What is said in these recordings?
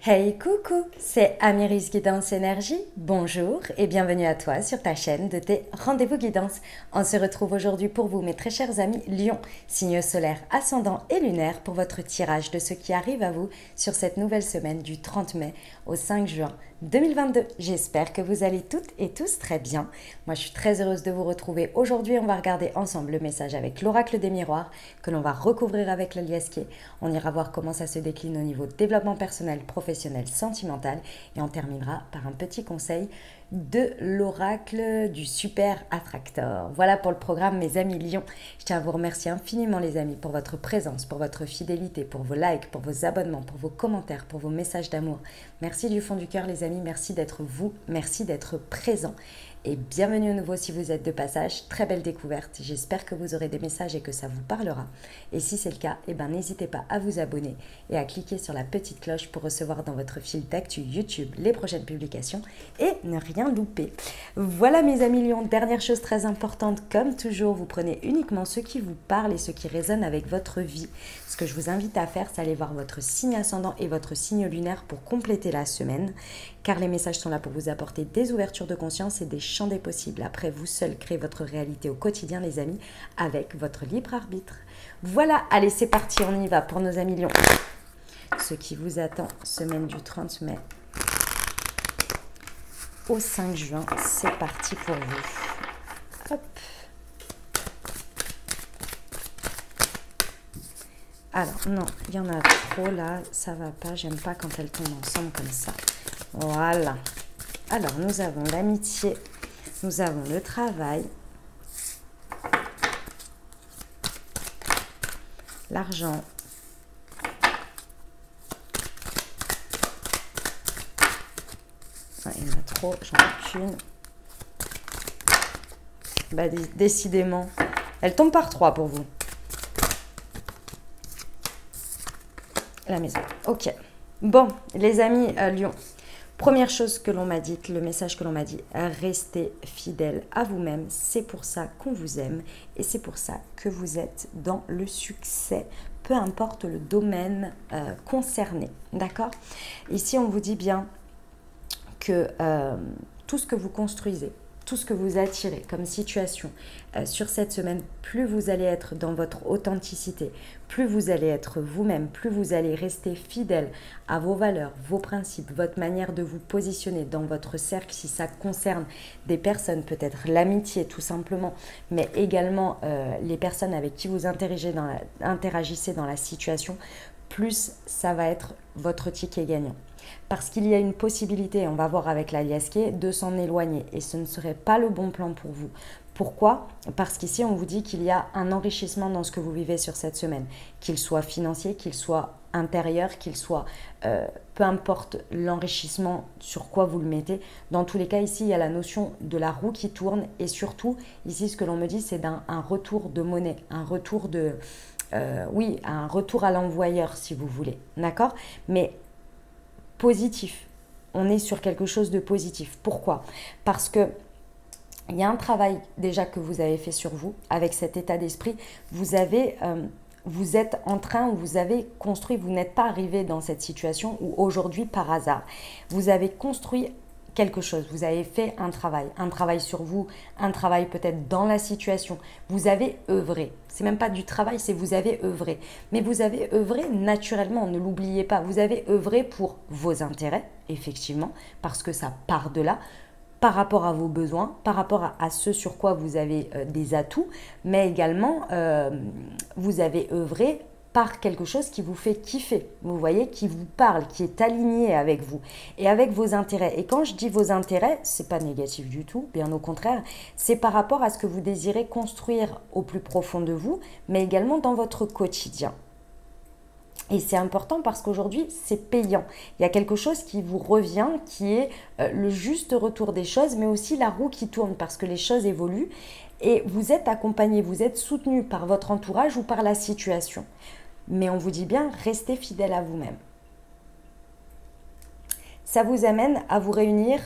Hey coucou, c'est Amiris Guidance Énergie. Bonjour et bienvenue à toi sur ta chaîne de tes rendez-vous guidance. On se retrouve aujourd'hui pour vous, mes très chers amis Lion, signe solaire, ascendant et lunaire, pour votre tirage de ce qui arrive à vous sur cette nouvelle semaine du 30 mai au 5 juin 2022. J'espère que vous allez toutes et tous très bien. Moi, je suis très heureuse de vous retrouver. Aujourd'hui, on va regarder ensemble le message avec l'oracle des miroirs que l'on va recouvrir avec le liesquier. On ira voir comment ça se décline au niveau développement personnel, professionnel, sentimental et on terminera par un petit conseil de l'oracle du super attracteur. Voilà pour le programme, mes amis Lions. Je tiens à vous remercier infiniment, les amis, pour votre présence, pour votre fidélité, pour vos likes, pour vos abonnements, pour vos commentaires, pour vos messages d'amour. Merci du fond du cœur, les amis. Merci d'être vous. Merci d'être présents. Et bienvenue à nouveau si vous êtes de passage. Très belle découverte. J'espère que vous aurez des messages et que ça vous parlera. Et si c'est le cas, n'hésitez pas à vous abonner et à cliquer sur la petite cloche pour recevoir dans votre fil d'actu YouTube les prochaines publications et ne rien louper. Voilà, mes amis Lions, dernière chose très importante, comme toujours, vous prenez uniquement ce qui vous parle et ce qui résonne avec votre vie. Ce que je vous invite à faire, c'est aller voir votre signe ascendant et votre signe lunaire pour compléter la semaine, car les messages sont là pour vous apporter des ouvertures de conscience et des champs des possibles. Après, vous seul créez votre réalité au quotidien, les amis, avec votre libre arbitre. Voilà, allez, c'est parti, on y va pour nos amis Lions. Ce qui vous attend, semaine du 30 mai au 5 juin, c'est parti pour vous. Hop. Alors, non, il y en a trop là, ça va pas, j'aime pas quand elles tombent ensemble comme ça. Voilà. Alors, nous avons l'amitié, nous avons le travail, l'argent, il y en a trop, j'en ai qu'une. Bah, décidément, elle tombe par 3 pour vous. La maison, ok. Bon, les amis Lion, première chose que l'on m'a dit, le message que l'on m'a dit, restez fidèle à vous-même. C'est pour ça qu'on vous aime et c'est pour ça que vous êtes dans le succès, peu importe le domaine concerné. D'accord? Ici, on vous dit bien que tout ce que vous construisez, tout ce que vous attirez comme situation sur cette semaine, plus vous allez être dans votre authenticité, plus vous allez être vous-même, plus vous allez rester fidèle à vos valeurs, vos principes, votre manière de vous positionner dans votre cercle, si ça concerne des personnes, peut-être l'amitié tout simplement, mais également les personnes avec qui vous interagissez dans la situation, plus ça va être votre ticket gagnant. Parce qu'il y a une possibilité, on va voir avec la liesquier, de s'en éloigner. Et ce ne serait pas le bon plan pour vous. Pourquoi? Parce qu'ici, on vous dit qu'il y a un enrichissement dans ce que vous vivez sur cette semaine. Qu'il soit financier, qu'il soit intérieur, qu'il soit... peu importe l'enrichissement, sur quoi vous le mettez. Dans tous les cas, ici, il y a la notion de la roue qui tourne. Et surtout, ici, ce que l'on me dit, c'est d'un retour de monnaie, un retour de... oui, un retour à l'envoyeur, si vous voulez. D'accord? Mais... positif. On est sur quelque chose de positif. Pourquoi? Parce que il y a un travail déjà que vous avez fait sur vous avec cet état d'esprit. Vous êtes en train, vous avez construit, vous n'êtes pas arrivé dans cette situation où aujourd'hui par hasard. Vous avez construit quelque chose, vous avez fait un travail sur vous, un travail peut-être dans la situation. Vous avez œuvré. C'est même pas du travail, c'est vous avez œuvré. Mais vous avez œuvré naturellement, ne l'oubliez pas. Vous avez œuvré pour vos intérêts, effectivement, parce que ça part de là, par rapport à vos besoins, par rapport à ce sur quoi vous avez des atouts, mais également vous avez œuvré par quelque chose qui vous fait kiffer, vous voyez, qui vous parle, qui est aligné avec vous et avec vos intérêts. Et quand je dis vos intérêts, c'est pas négatif du tout, bien au contraire, c'est par rapport à ce que vous désirez construire au plus profond de vous, mais également dans votre quotidien. Et c'est important parce qu'aujourd'hui, c'est payant. Il y a quelque chose qui vous revient, qui est le juste retour des choses, mais aussi la roue qui tourne parce que les choses évoluent et vous êtes accompagné, vous êtes soutenu par votre entourage ou par la situation. Mais on vous dit bien, restez fidèle à vous-même. Ça vous amène à vous réunir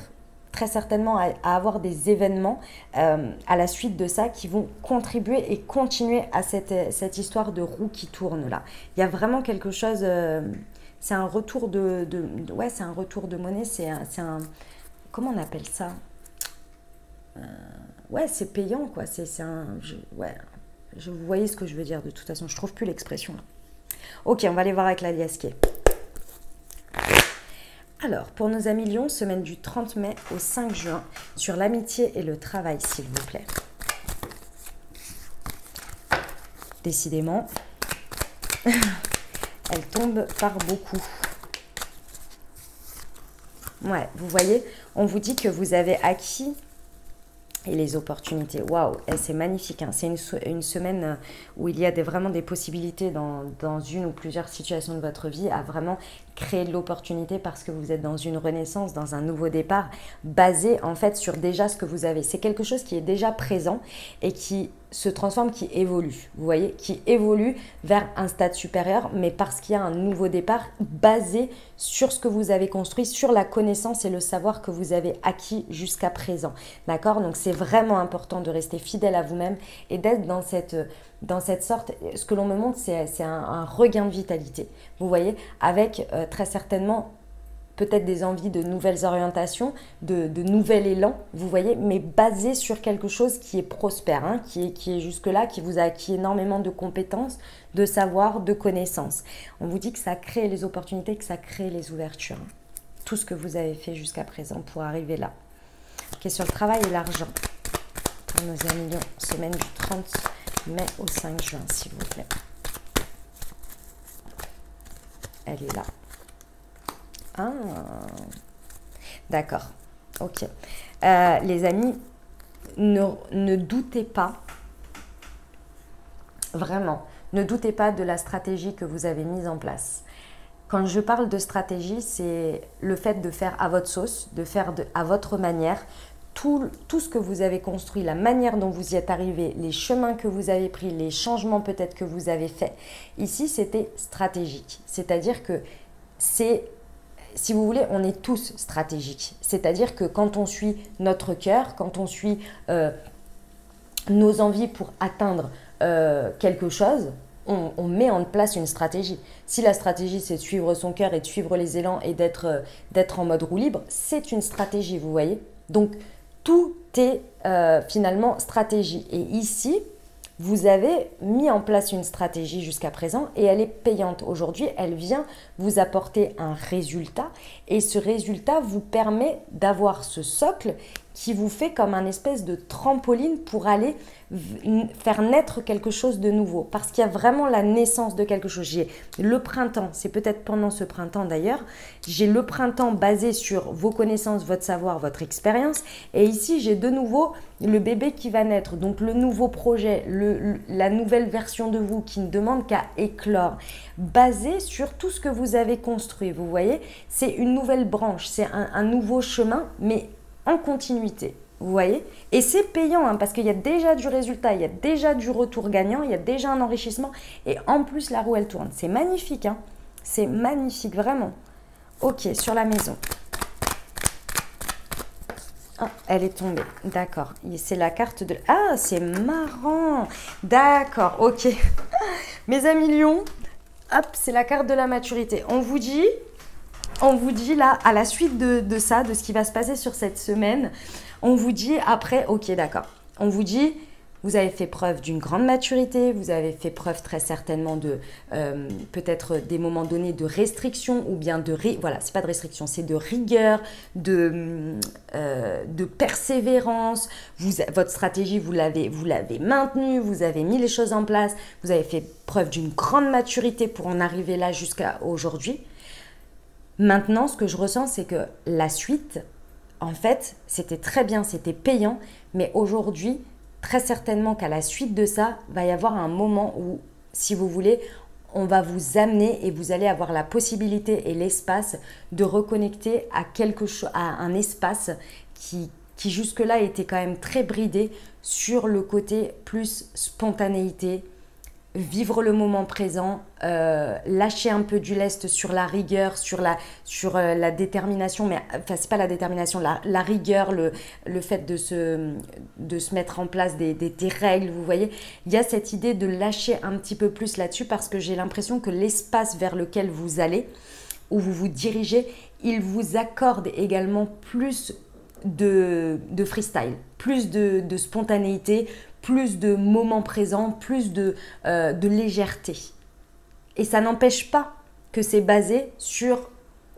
très certainement à avoir des événements à la suite de ça qui vont contribuer et continuer à cette histoire de roue qui tourne là. Il y a vraiment quelque chose c'est un retour ouais, c'est un retour de monnaie, c'est un, comment on appelle ça? Ouais, c'est payant, quoi. Ouais, vous voyez ce que je veux dire, de toute façon, je trouve plus l'expression là. Ok, on va aller voir avec la liesse qui est. Alors, pour nos amis Lion, semaine du 30 mai au 5 juin, sur l'amitié et le travail, s'il vous plaît. Décidément, elle tombe par beaucoup. Ouais, vous voyez, on vous dit que vous avez acquis et les opportunités. Waouh, c'est magnifique. Hein. C'est une semaine où il y a vraiment des possibilités dans une ou plusieurs situations de votre vie à vraiment créer de l'opportunité parce que vous êtes dans une renaissance, dans un nouveau départ basé en fait sur déjà ce que vous avez. C'est quelque chose qui est déjà présent et qui se transforme, qui évolue, vous voyez, qui évolue vers un stade supérieur, mais parce qu'il y a un nouveau départ basé sur ce que vous avez construit, sur la connaissance et le savoir que vous avez acquis jusqu'à présent, d'accord? Donc c'est vraiment important de rester fidèle à vous-même et d'être dans cette sorte, ce que l'on me montre, c'est un regain de vitalité, vous voyez, avec très certainement peut-être des envies de nouvelles orientations, de nouvel élan, vous voyez, mais basé sur quelque chose qui est prospère, hein, qui est jusque-là, qui vous a acquis énormément de compétences, de savoir, de connaissances. On vous dit que ça crée les opportunités, que ça crée les ouvertures. Hein. Tout ce que vous avez fait jusqu'à présent pour arriver là. Ok, sur le travail et l'argent. Pour nos amis Lions, semaine du 30 mai au 5 juin, s'il vous plaît. Elle est là. Ah, d'accord, ok. Les amis, ne doutez pas, vraiment, ne doutez pas de la stratégie que vous avez mise en place. Quand je parle de stratégie, c'est le fait de faire à votre sauce, de faire à votre manière, tout ce que vous avez construit, la manière dont vous y êtes arrivé, les chemins que vous avez pris, les changements peut-être que vous avez faits. Ici, c'était stratégique, c'est-à-dire que c'est... Si vous voulez, on est tous stratégiques. C'est-à-dire que quand on suit notre cœur, quand on suit nos envies pour atteindre quelque chose, on met en place une stratégie. Si la stratégie, c'est de suivre son cœur et de suivre les élans et d'être en mode roue libre, c'est une stratégie, vous voyez. Donc, tout est finalement stratégie. Et ici, vous avez mis en place une stratégie jusqu'à présent et elle est payante. Aujourd'hui, elle vient vous apporter un résultat et ce résultat vous permet d'avoir ce socle qui vous fait comme un espèce de trampoline pour aller faire naître quelque chose de nouveau. Parce qu'il y a vraiment la naissance de quelque chose. J'ai le printemps, c'est peut-être pendant ce printemps d'ailleurs, j'ai le printemps basé sur vos connaissances, votre savoir, votre expérience. Et ici, j'ai de nouveau le bébé qui va naître. Donc le nouveau projet, la nouvelle version de vous qui ne demande qu'à éclore. Basé sur tout ce que vous avez construit, vous voyez. C'est une nouvelle branche, c'est un nouveau chemin, mais en continuité, vous voyez. Et c'est payant hein, parce qu'il y a déjà du résultat, il y a déjà du retour gagnant, il y a déjà un enrichissement et en plus la roue elle tourne. C'est magnifique, hein. C'est magnifique, vraiment. Ok, sur la maison. Ah, elle est tombée, d'accord. C'est la carte de... Ah, c'est marrant. D'accord, ok. Mes amis Lions, hop, c'est la carte de la maturité. On vous dit là, à la suite de ça, de ce qui va se passer sur cette semaine, on vous dit après, ok, d'accord. On vous dit, vous avez fait preuve d'une grande maturité, vous avez fait preuve très certainement de, peut-être des moments donnés de restriction ou bien voilà, c'est pas de restriction, c'est de rigueur, de persévérance. Votre stratégie, vous l'avez maintenue, vous avez mis les choses en place, vous avez fait preuve d'une grande maturité pour en arriver là jusqu'à aujourd'hui. Maintenant, ce que je ressens, c'est que la suite, en fait, c'était très bien, c'était payant, mais aujourd'hui, très certainement qu'à la suite de ça, va y avoir un moment où, si vous voulez, on va vous amener et vous allez avoir la possibilité et l'espace de reconnecter à un espace qui jusque-là était quand même très bridé sur le côté plus spontanéité, vivre le moment présent, lâcher un peu du lest sur la rigueur, sur la détermination, mais enfin c'est pas la détermination, la rigueur, le fait de se mettre en place des règles, vous voyez. Il y a cette idée de lâcher un petit peu plus là-dessus parce que j'ai l'impression que l'espace vers lequel vous allez où vous vous dirigez, il vous accorde également plus de freestyle, plus de spontanéité, plus de moments présents, plus de légèreté. Et ça n'empêche pas que c'est basé sur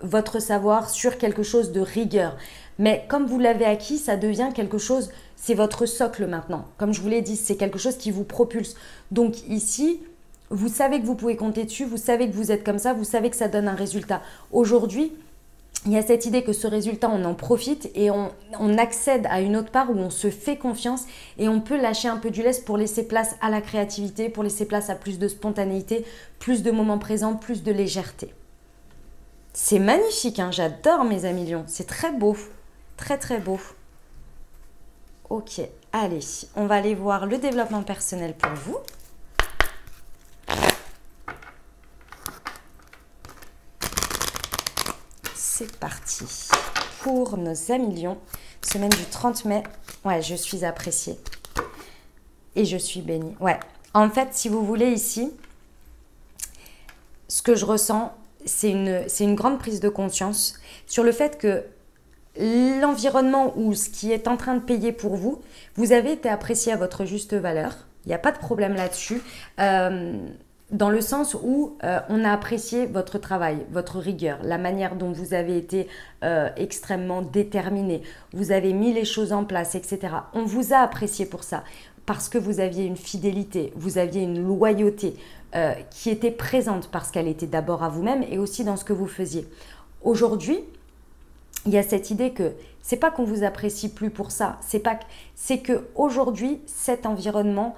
votre savoir, sur quelque chose de rigueur. Mais comme vous l'avez acquis, ça devient quelque chose, c'est votre socle maintenant. Comme je vous l'ai dit, c'est quelque chose qui vous propulse. Donc ici, vous savez que vous pouvez compter dessus, vous savez que vous êtes comme ça, vous savez que ça donne un résultat. Aujourd'hui, il y a cette idée que ce résultat, on en profite et on accède à une autre part où on se fait confiance et on peut lâcher un peu du lest pour laisser place à la créativité, pour laisser place à plus de spontanéité, plus de moments présents, plus de légèreté. C'est magnifique, hein, j'adore mes amis lions, c'est très beau, très très beau. Ok, allez, on va aller voir le développement personnel pour vous. C'est parti pour nos amis lions. Semaine du 30 mai. Ouais, je suis appréciée. Et je suis bénie. Ouais. En fait, si vous voulez ici, ce que je ressens, c'est une grande prise de conscience sur le fait que l'environnement ou ce qui est en train de payer pour vous, vous avez été apprécié à votre juste valeur. Il n'y a pas de problème là-dessus. Dans le sens où on a apprécié votre travail, votre rigueur, la manière dont vous avez été extrêmement déterminé, vous avez mis les choses en place, etc. On vous a apprécié pour ça, parce que vous aviez une fidélité, vous aviez une loyauté qui était présente parce qu'elle était d'abord à vous-même et aussi dans ce que vous faisiez. Aujourd'hui, il y a cette idée que c'est pas qu'on vous apprécie plus pour ça, c'est que aujourd'hui cet environnement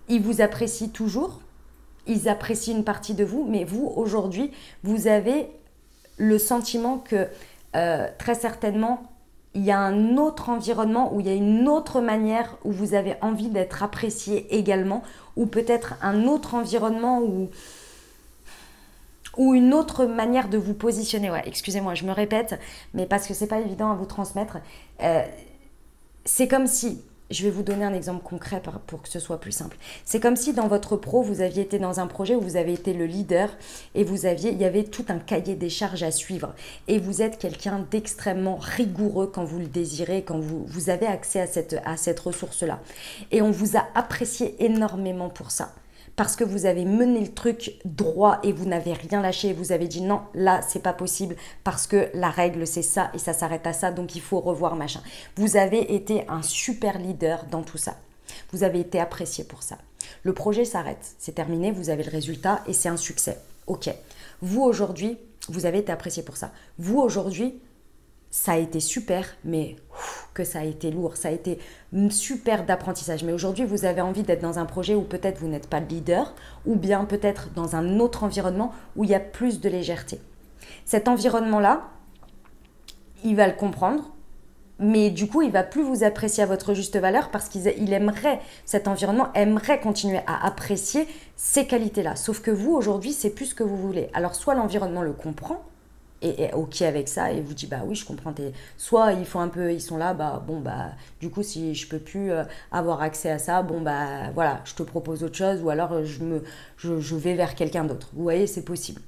ils vous apprécient toujours, ils apprécient une partie de vous, mais vous, aujourd'hui, vous avez le sentiment que très certainement, il y a un autre environnement où il y a une autre manière où vous avez envie d'être apprécié également, ou peut-être un autre environnement ou une autre manière de vous positionner. Ouais, excusez-moi, je me répète, mais parce que c'est pas évident à vous transmettre. C'est comme si... Je vais vous donner un exemple concret pour que ce soit plus simple. C'est comme si dans votre pro, vous aviez été dans un projet où vous avez été le leader et il y avait tout un cahier des charges à suivre. Et vous êtes quelqu'un d'extrêmement rigoureux quand vous le désirez, quand vous avez accès à cette ressource-là. Et on vous a apprécié énormément pour ça. Parce que vous avez mené le truc droit et vous n'avez rien lâché. Vous avez dit non, là, c'est pas possible parce que la règle, c'est ça et ça s'arrête à ça, donc il faut revoir machin. Vous avez été un super leader dans tout ça. Vous avez été apprécié pour ça. Le projet s'arrête, c'est terminé, vous avez le résultat et c'est un succès. Ok. Vous, aujourd'hui, vous avez été apprécié pour ça. Vous, aujourd'hui, ça a été super, mais que ça a été lourd, ça a été super d'apprentissage. Mais aujourd'hui, vous avez envie d'être dans un projet où peut-être vous n'êtes pas le leader, ou bien peut-être dans un autre environnement où il y a plus de légèreté. Cet environnement-là, il va le comprendre, mais du coup, il va plus vous apprécier à votre juste valeur parce qu'il aimerait, cet environnement aimerait continuer à apprécier ces qualités-là. Sauf que vous, aujourd'hui, c'est plus ce que vous voulez. Alors, soit l'environnement le comprend, et ok avec ça et vous dit bah oui je comprends soit ils font un peu ils sont là du coup si je peux plus avoir accès à ça voilà je te propose autre chose ou alors je vais vers quelqu'un d'autre, vous voyez, c'est possible.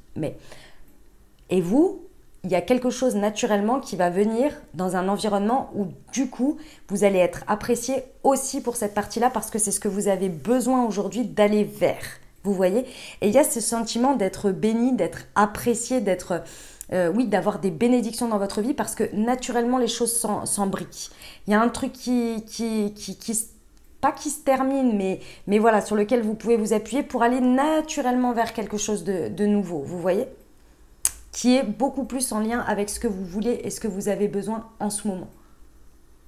Et vous, il y a quelque chose naturellement qui va venir dans un environnement où du coup vous allez être apprécié aussi pour cette partie-là parce que c'est ce que vous avez besoin aujourd'hui d'aller vers, vous voyez. Et il y a ce sentiment d'être béni, d'être apprécié, d'être d'avoir des bénédictions dans votre vie parce que naturellement les choses s'embriquent. Il y a un truc pas qui se termine, mais voilà, sur lequel vous pouvez vous appuyer pour aller naturellement vers quelque chose de nouveau, vous voyez, qui est beaucoup plus en lien avec ce que vous voulez et ce que vous avez besoin en ce moment.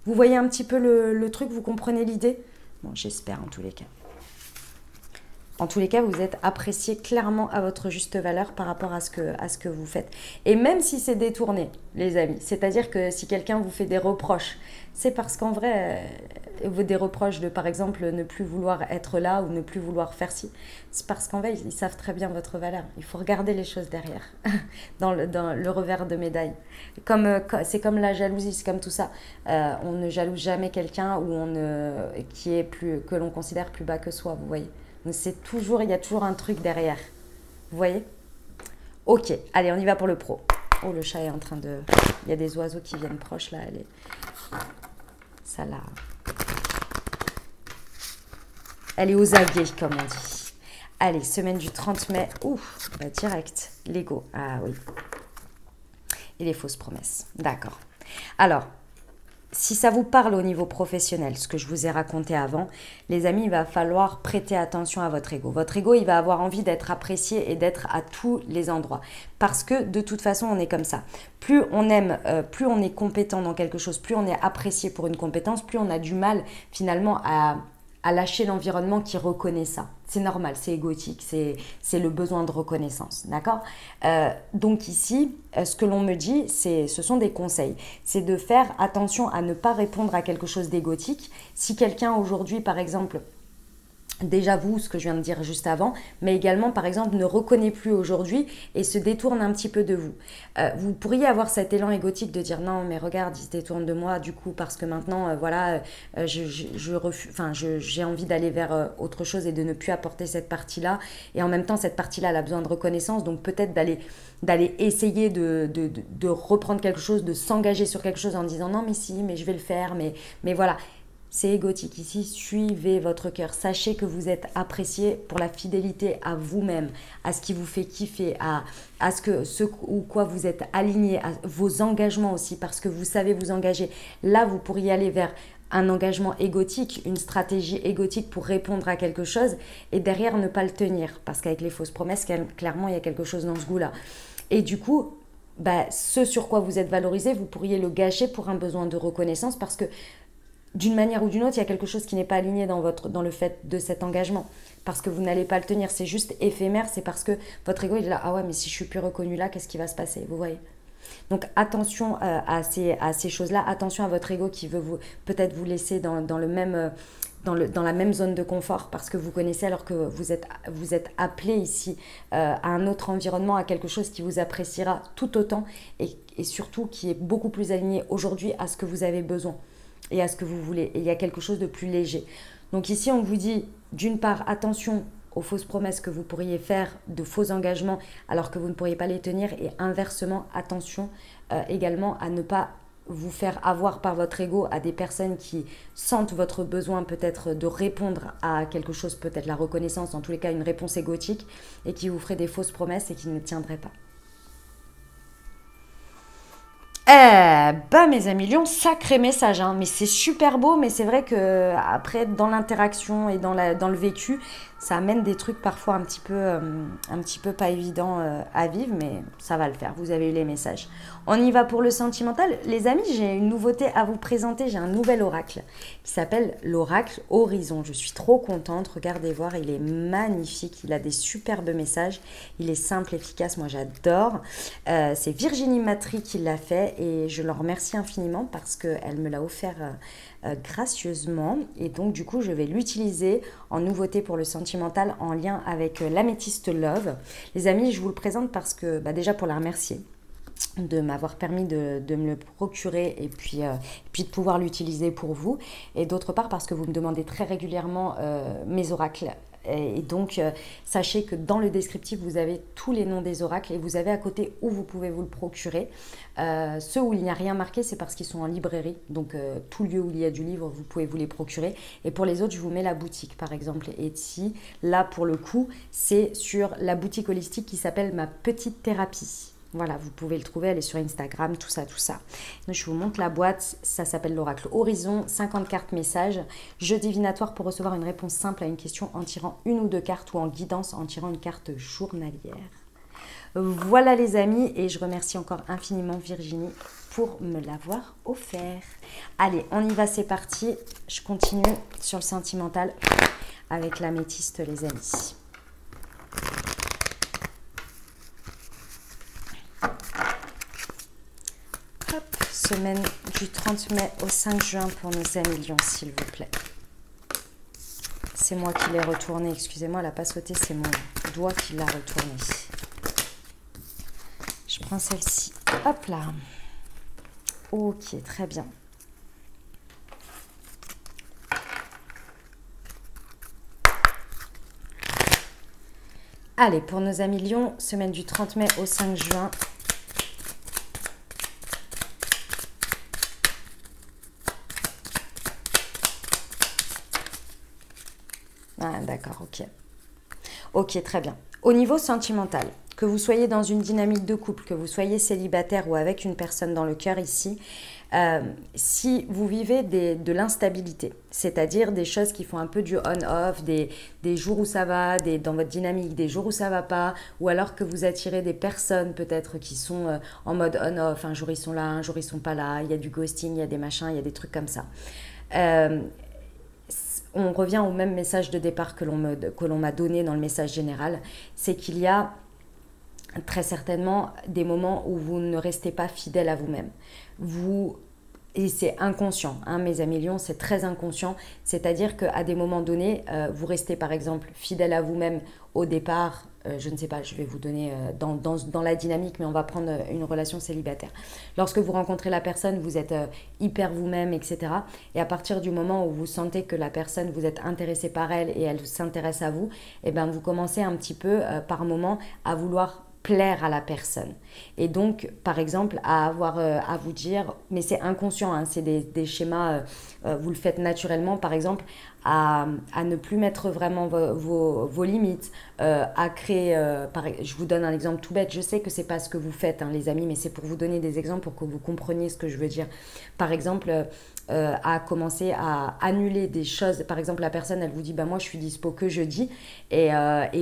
Vous voyez un petit peu le truc, vous comprenez l'idée? Bon, j'espère en tous les cas. En tous les cas, vous êtes apprécié clairement à votre juste valeur par rapport à ce que vous faites. Et même si c'est détourné, les amis, c'est-à-dire que si quelqu'un vous fait des reproches, c'est parce qu'en vrai, des reproches de, par exemple, ne plus vouloir être là ou ne plus vouloir faire ci, c'est parce qu'en vrai, ils savent très bien votre valeur. Il faut regarder les choses derrière, dans le revers de médaille. C'est comme la jalousie, c'est comme tout ça. On ne jalouse jamais quelqu'un que l'on considère plus bas que soi, vous voyez. Donc il y a toujours un truc derrière. Vous voyez? Ok, allez, on y va pour le pro. Oh, le chat est en train de... Il y a des oiseaux qui viennent proches, là. Ça, là... Elle est aux aguets, comme on dit. Allez, semaine du 30 mai. Ouf, bah direct. L'ego. Ah oui. Et les fausses promesses. D'accord. Alors, si ça vous parle au niveau professionnel, ce que je vous ai raconté avant, les amis, il va falloir prêter attention à votre ego. Votre ego, il va avoir envie d'être apprécié et d'être à tous les endroits. Parce que de toute façon, on est comme ça. Plus on aime, plus on est compétent dans quelque chose, plus on est apprécié pour une compétence, plus on a du mal finalement à lâcher l'environnement qui reconnaît ça. C'est normal, c'est égotique, c'est le besoin de reconnaissance, d'accord? Donc ici, ce que l'on me dit, ce sont des conseils. C'est de faire attention à ne pas répondre à quelque chose d'égotique. Si quelqu'un aujourd'hui, par exemple, déjà vous, ce que je viens de dire juste avant, mais également, par exemple, ne reconnaît plus aujourd'hui et se détourne un petit peu de vous. Vous pourriez avoir cet élan égotique de dire non, mais regarde, il se détourne de moi, du coup, parce que maintenant, voilà, j'ai envie d'aller vers autre chose et de ne plus apporter cette partie-là. Et en même temps, cette partie-là, elle a besoin de reconnaissance, donc peut-être d'aller essayer de reprendre quelque chose, de s'engager sur quelque chose en disant non, mais si, mais je vais le faire, mais voilà. C'est égotique ici, suivez votre cœur. Sachez que vous êtes apprécié pour la fidélité à vous-même, à ce qui vous fait kiffer, à ce ou quoi vous êtes aligné, à vos engagements aussi, parce que vous savez vous engager. Là, vous pourriez aller vers un engagement égotique, une stratégie égotique pour répondre à quelque chose et derrière ne pas le tenir. Parce qu'avec les fausses promesses, clairement, il y a quelque chose dans ce goût-là. Et du coup, ce sur quoi vous êtes valorisé, vous pourriez le gâcher pour un besoin de reconnaissance parce que d'une manière ou d'une autre, il y a quelque chose qui n'est pas aligné dans le fait de cet engagement. Parce que vous n'allez pas le tenir, c'est juste éphémère, c'est parce que votre ego il est là, ah ouais, mais si je suis plus reconnue là, qu'est-ce qui va se passer? Vous voyez? Donc attention à ces choses-là, attention à votre ego qui veut peut-être vous laisser dans la même zone de confort parce que vous connaissez alors que vous êtes appelé ici à un autre environnement, à quelque chose qui vous appréciera tout autant et surtout qui est beaucoup plus aligné aujourd'hui à ce que vous avez besoin et à ce que vous voulez. Et il y a quelque chose de plus léger. Donc ici, on vous dit, d'une part, attention aux fausses promesses que vous pourriez faire, de faux engagements, alors que vous ne pourriez pas les tenir. Et inversement, attention également à ne pas vous faire avoir par votre ego à des personnes qui sentent votre besoin peut-être de répondre à quelque chose, peut-être la reconnaissance, en tous les cas une réponse égotique, et qui vous feraient des fausses promesses et qui ne tiendraient pas. Mes amis Lions, sacré message, hein. Mais c'est super beau, mais c'est vrai que après dans l'interaction et dans le vécu, ça amène des trucs parfois un petit peu pas évidents à vivre, mais ça va le faire, vous avez eu les messages. On y va pour le sentimental. Les amis, j'ai une nouveauté à vous présenter, j'ai un nouvel oracle qui s'appelle l'oracle Horizon. Je suis trop contente, regardez voir, il est magnifique, il a des superbes messages, il est simple, efficace, moi j'adore. C'est Virginie Matry qui l'a fait et je l'en remercie infiniment parce qu'elle me l'a offert gracieusement et donc du coup je vais l'utiliser en nouveauté pour le sentimental en lien avec l'améthyste Love. Les amis, je vous le présente parce que déjà pour la remercier de m'avoir permis de me le procurer et puis de pouvoir l'utiliser pour vous, et d'autre part parce que vous me demandez très régulièrement mes oracles. Et donc, sachez que dans le descriptif, vous avez tous les noms des oracles et vous avez à côté où vous pouvez vous le procurer. Ceux où il n'y a rien marqué, c'est parce qu'ils sont en librairie. Donc, tout lieu où il y a du livre, vous pouvez vous les procurer. Et pour les autres, je vous mets la boutique, par exemple, Etsy. Là, pour le coup, c'est sur la boutique holistique qui s'appelle Ma Petite Thérapie. Voilà, vous pouvez le trouver, elle est sur Instagram, tout ça, tout ça. Donc, je vous montre la boîte, ça s'appelle l'oracle Horizon, 50 cartes messages, jeu divinatoire pour recevoir une réponse simple à une question en tirant une ou deux cartes ou en guidance en tirant une carte journalière. Voilà les amis, et je remercie encore infiniment Virginie pour me l'avoir offert. Allez, on y va, c'est parti. Je continue sur le sentimental avec l'améthyste les amis. Semaine du 30 mai au 5 juin pour nos amis Lions, s'il vous plaît. C'est moi qui l'ai retourné, excusez-moi, elle n'a pas sauté, c'est mon doigt qui l'a retourné. Je prends celle-ci, hop là. Ok, très bien. Allez, pour nos amis Lion, semaine du 30 mai au 5 juin. Ah, d'accord, ok. Ok, très bien. Au niveau sentimental, que vous soyez dans une dynamique de couple, que vous soyez célibataire ou avec une personne dans le cœur ici, si vous vivez de l'instabilité, c'est-à-dire des choses qui font un peu du on-off, des jours où ça va, dans votre dynamique, des jours où ça va pas, ou alors que vous attirez des personnes peut-être qui sont en mode on-off, un jour ils sont là, un jour ils sont pas là, il y a du ghosting, il y a des machins, il y a des trucs comme ça. On revient au même message de départ que l'on m'a donné dans le message général, c'est qu'il y a très certainement des moments où vous ne restez pas fidèle à vous-même. Et c'est inconscient, hein, mes amis Lions, c'est très inconscient, c'est-à-dire qu'à des moments donnés, vous restez par exemple fidèle à vous-même au départ, je ne sais pas, je vais vous donner dans la dynamique, mais on va prendre une relation célibataire. Lorsque vous rencontrez la personne, vous êtes hyper vous-même, etc. Et à partir du moment où vous sentez que la personne, vous êtes intéressé par elle et elle s'intéresse à vous, et ben vous commencez un petit peu par moment à vouloir plaire à la personne. Et donc, par exemple, à vous dire, mais c'est inconscient, hein, c'est des schémas, vous le faites naturellement, par exemple, à ne plus mettre vraiment vos limites, à créer, je vous donne un exemple tout bête, je sais que c'est pas ce que vous faites, hein, les amis, mais c'est pour vous donner des exemples pour que vous compreniez ce que je veux dire. Par exemple, à commencer à annuler des choses. Par exemple, la personne, elle vous dit, bah, moi, je suis dispo que jeudi. Et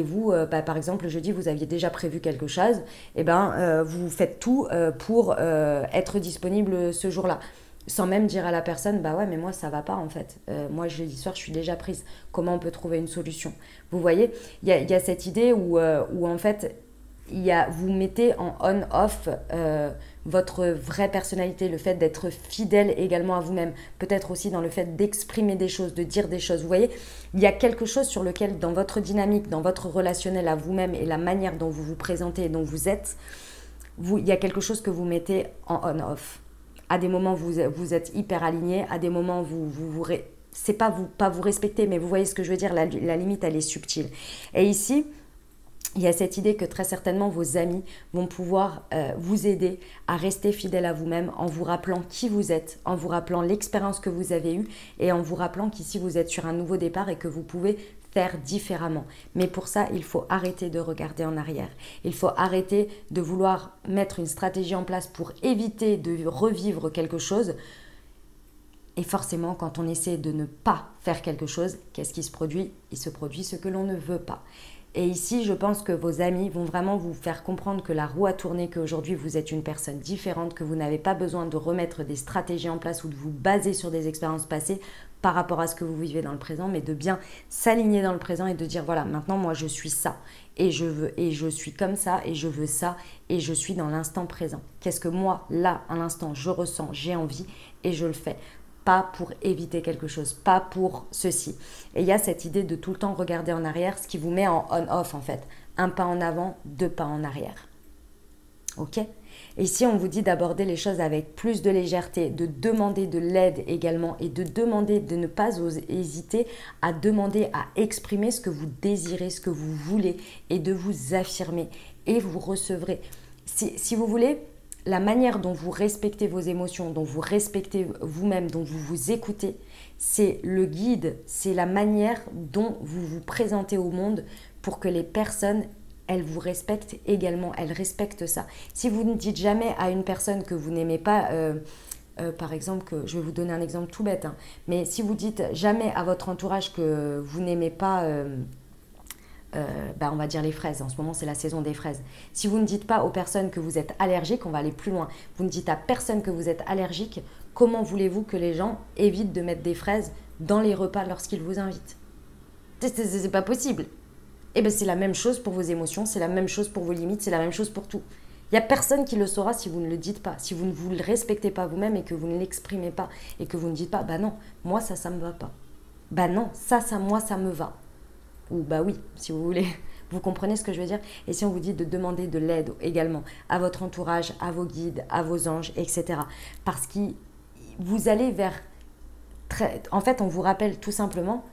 vous, par exemple, jeudi, vous aviez déjà prévu quelque chose. Et ben, vous faites tout pour être disponible ce jour-là. Sans même dire à la personne, bah ouais, mais moi, ça va pas, en fait. Moi, jeudi soir, je suis déjà prise. Comment on peut trouver une solution? Vous voyez, il y a cette idée où en fait, vous mettez en on-off votre vraie personnalité, le fait d'être fidèle également à vous-même, peut-être aussi dans le fait d'exprimer des choses, de dire des choses. Vous voyez, il y a quelque chose sur lequel, dans votre dynamique, dans votre relationnel à vous-même et la manière dont vous vous présentez et dont vous êtes, il y a quelque chose que vous mettez en on-off. À des moments, vous êtes hyper aligné, à des moments, c'est pas vous respecter, mais vous voyez ce que je veux dire, la limite, elle est subtile. Et ici, il y a cette idée que très certainement vos amis vont pouvoir vous aider à rester fidèle à vous-même en vous rappelant qui vous êtes, en vous rappelant l'expérience que vous avez eue et en vous rappelant qu'ici vous êtes sur un nouveau départ et que vous pouvez faire différemment. Mais pour ça, il faut arrêter de regarder en arrière. Il faut arrêter de vouloir mettre une stratégie en place pour éviter de revivre quelque chose. Et forcément, quand on essaie de ne pas faire quelque chose, qu'est-ce qui se produit? Il se produit ce que l'on ne veut pas. Et ici, je pense que vos amis vont vraiment vous faire comprendre que la roue a tourné, qu'aujourd'hui vous êtes une personne différente, que vous n'avez pas besoin de remettre des stratégies en place ou de vous baser sur des expériences passées par rapport à ce que vous vivez dans le présent, mais de bien s'aligner dans le présent et de dire voilà, maintenant moi je suis ça et je suis comme ça et je veux ça et je suis dans l'instant présent. Qu'est-ce que moi, là, à l'instant, je ressens, j'ai envie et je le fais. Pas pour éviter quelque chose, pas pour ceci. Et il y a cette idée de tout le temps regarder en arrière, ce qui vous met en on-off en fait. Un pas en avant, deux pas en arrière. Ok? Et ici, on vous dit d'aborder les choses avec plus de légèreté, de demander de l'aide également et de demander, de ne pas hésiter à demander, à exprimer ce que vous désirez, ce que vous voulez et de vous affirmer. Et vous recevrez. Si vous voulez, la manière dont vous respectez vos émotions, dont vous respectez vous-même, dont vous vous écoutez, c'est le guide, c'est la manière dont vous vous présentez au monde pour que les personnes, elles vous respectent également, elles respectent ça. Si vous ne dites jamais à une personne que vous n'aimez pas, par exemple, je vais vous donner un exemple tout bête, hein, mais si vous dites jamais à votre entourage que vous n'aimez pas... on va dire les fraises, en ce moment c'est la saison des fraises. Si vous ne dites pas aux personnes que vous êtes allergique, on va aller plus loin, vous ne dites à personne que vous êtes allergique, comment voulez-vous que les gens évitent de mettre des fraises dans les repas lorsqu'ils vous invitent? C'est pas possible. Et bien c'est la même chose pour vos émotions, c'est la même chose pour vos limites, c'est la même chose pour tout. Il n'y a personne qui le saura si vous ne le dites pas, si vous ne vous le respectez pas vous-même et que vous ne l'exprimez pas et que vous ne dites pas, bah non, moi ça me va pas. Bah non, moi ça me va. Ou bah oui, si vous voulez. Vous comprenez ce que je veux dire? Et si on vous dit de demander de l'aide également à votre entourage, à vos guides, à vos anges, etc. Parce que vous allez vers... En fait, on vous rappelle tout simplement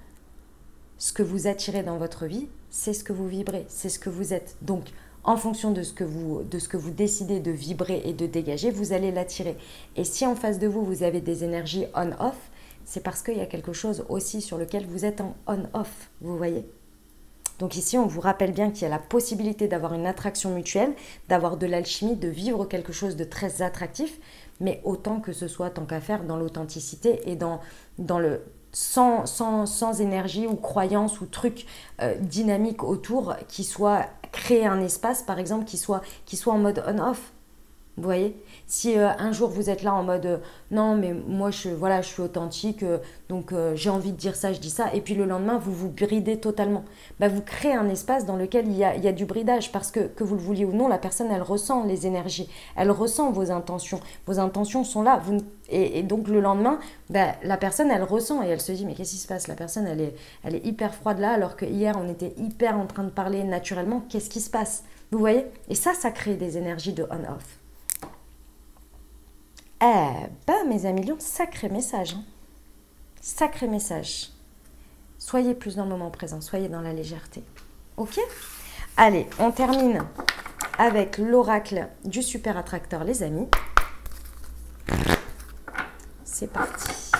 ce que vous attirez dans votre vie, c'est ce que vous vibrez, c'est ce que vous êtes. Donc, en fonction de ce que vous décidez de vibrer et de dégager, vous allez l'attirer. Et si en face de vous, vous avez des énergies on-off, c'est parce qu'il y a quelque chose aussi sur lequel vous êtes en on-off, vous voyez. Donc ici, on vous rappelle bien qu'il y a la possibilité d'avoir une attraction mutuelle, d'avoir de l'alchimie, de vivre quelque chose de très attractif, mais autant que ce soit, tant qu'à faire, dans l'authenticité et dans le sans énergie ou croyance ou truc dynamique autour qui soit créer un espace, par exemple, qui soit en mode on-off. Vous voyez, si un jour vous êtes là en mode non mais moi je suis authentique, donc j'ai envie de dire ça, je dis ça, et puis le lendemain vous vous bridez totalement, bah, vous créez un espace dans lequel il y a du bridage, parce que vous le vouliez ou non, la personne elle ressent les énergies, elle ressent vos intentions sont là, et donc le lendemain, bah, la personne elle ressent et elle se dit mais qu'est-ce qui se passe, la personne elle est hyper froide là, alors que hier on était hyper en train de parler naturellement, qu'est-ce qui se passe, vous voyez, et ça crée des énergies de on-off. Eh ben, mes amis lions, sacré message. Hein. Sacré message. Soyez plus dans le moment présent, soyez dans la légèreté. Ok? Allez, on termine avec l'oracle du super attracteur, les amis. C'est parti.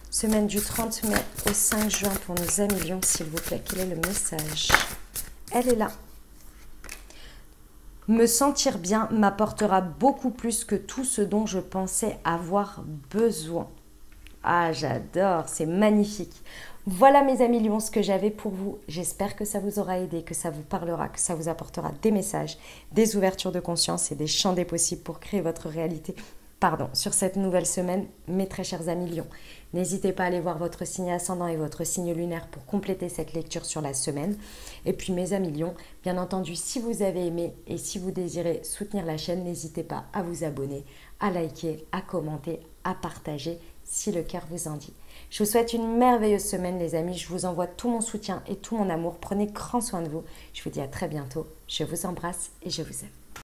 Semaine du 30 mai au 5 juin pour nos amis lions, s'il vous plaît. Quel est le message? Elle est là. Me sentir bien m'apportera beaucoup plus que tout ce dont je pensais avoir besoin. Ah, j'adore, c'est magnifique. Voilà mes amis lions, ce que j'avais pour vous. J'espère que ça vous aura aidé, que ça vous parlera, que ça vous apportera des messages, des ouvertures de conscience et des champs des possibles pour créer votre réalité. Sur cette nouvelle semaine, mes très chers amis lions. N'hésitez pas à aller voir votre signe ascendant et votre signe lunaire pour compléter cette lecture sur la semaine. Et puis mes amis lions, bien entendu, si vous avez aimé et si vous désirez soutenir la chaîne, n'hésitez pas à vous abonner, à liker, à commenter, à partager si le cœur vous en dit. Je vous souhaite une merveilleuse semaine les amis, je vous envoie tout mon soutien et tout mon amour. Prenez grand soin de vous. Je vous dis à très bientôt. Je vous embrasse et je vous aime.